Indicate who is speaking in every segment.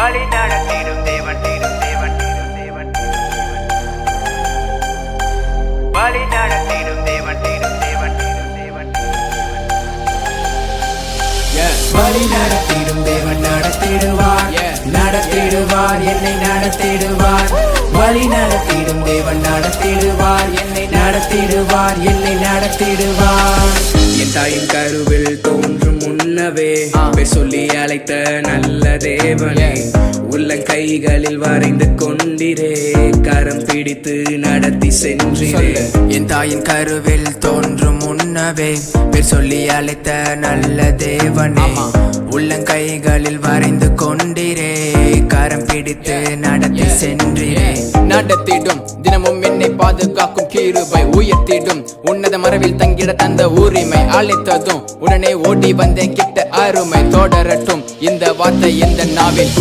Speaker 1: வழி நடத்திடும் தேவன் வழி நடத்திடும் தேவன்
Speaker 2: வழி நடத்திடும் தேவன் நடத்திடுவார் நடத்திடுவார் என்னை நடத்திடுவார் வழி நடத்திடும் தேவன் நடத்திடுவார் என்னை நடத்திடுவார் என்னை நடத்திடுவார் என் தாயின் கருவில் தோன்றும் முன்னவே பேர் சொல்லி அழைத்த நல்ல தேவனே உள்ளங்கைகளில் வரைந்து கொண்டிரே கரம் பிடித்து நடத்தி சென்றிரே என் தாயின் கருவில் தோன்றும் முன்னவே பேர் சொல்லி அழைத்த நல்ல தேவனே உள்ளங்கைகளில் வரைந்து கொண்டிரே கரம் பிடித்து நடத்தி சென்றிரே
Speaker 3: நடத்திடும் தினமும் என்னை பாதுகாக்கும் கிருபை உயர்த்திடும் உன்னத மரவில் தங்கிட தந்த உரிமை அழைத்ததும் உடனே ஓடி வந்தேன் கிட்ட அருமை தொடரட்டும் இந்த வார்த்தை இந்த நாவில்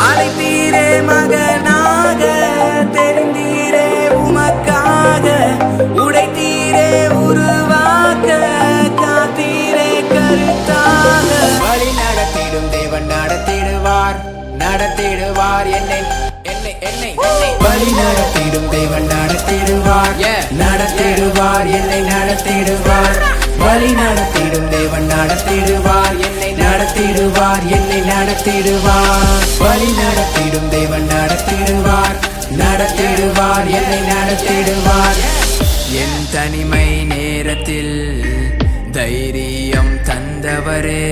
Speaker 2: அழைத்தீரே மகனாக தெரிந்தீரே உமக்காக உடைத்தீரே உருவாக்க காத்தீரே கருத்தாக வழி நடத்திடும் தேவன் நடத்திடுவார் நடத்திடுவார் என்னை என்னை என்னை வழி நடத்திடும் தேவன் நடத்திடுவார் நடத்திடுவார் என்னை நடத்திடுவார் வழி நடத்திடும் தேவன் நடத்திடுவார் என்னை நடத்திடுவார் என்னை நடத்திடுவார் வழி நடத்திடும் தேவன் நடத்திடுவார் நடத்திடுவார் என்னை நடத்திடுவார் என் தனிமை நேரத்தில் தைரியம் தந்தவரே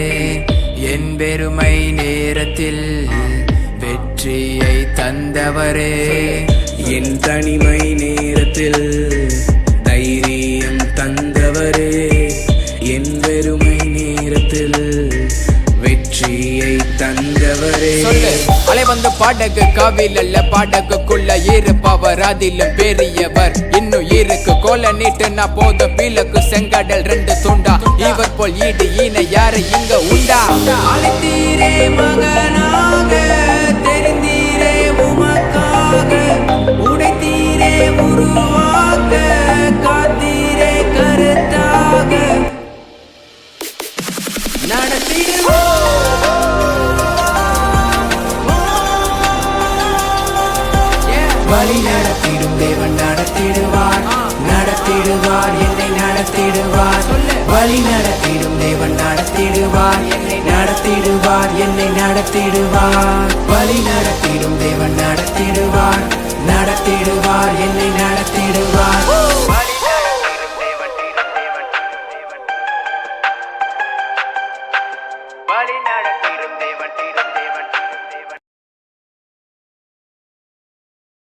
Speaker 2: என் பெருமை நேரத்தில் வெற்றியை தந்தவரே என் தனிமை நேரத்தில் தைரியம் தந்தவரே என் பெருமை நேரத்தில் வெற்றியை தந்தவரே
Speaker 3: அலை வந்த பாடகு காவில் அல்ல பாடகுக்குள்ள இருப்பவர் அதிலும் பெரியவர் இன்னும் இருக்கு கோல நீட்டு நான் போதும் பீலக்கு செங்கடல் ரெண்டு துண்டா இவர் போல் ஈடு ஈன யாரு இங்க உண்டா
Speaker 2: அழைத்தீரே மகனாக தெரிந்தீரே உமக்காக உடைத்தீரே உருவாக்க காத்தீரே கருத்தாக வழி நடத்திடும் தேவன் நடத்திடுவார் நடத்திடுவார் என்னை நடத்திடுவார் வழி நடத்திடும் தேவன் நடத்திடுவார் என்னை நடத்திடுவார் என்னை நடத்திடுவார் வழி நடத்திடும் தேவன் நடத்திடுவார் நடத்திடுவார் என்னை நடத்திடுவார்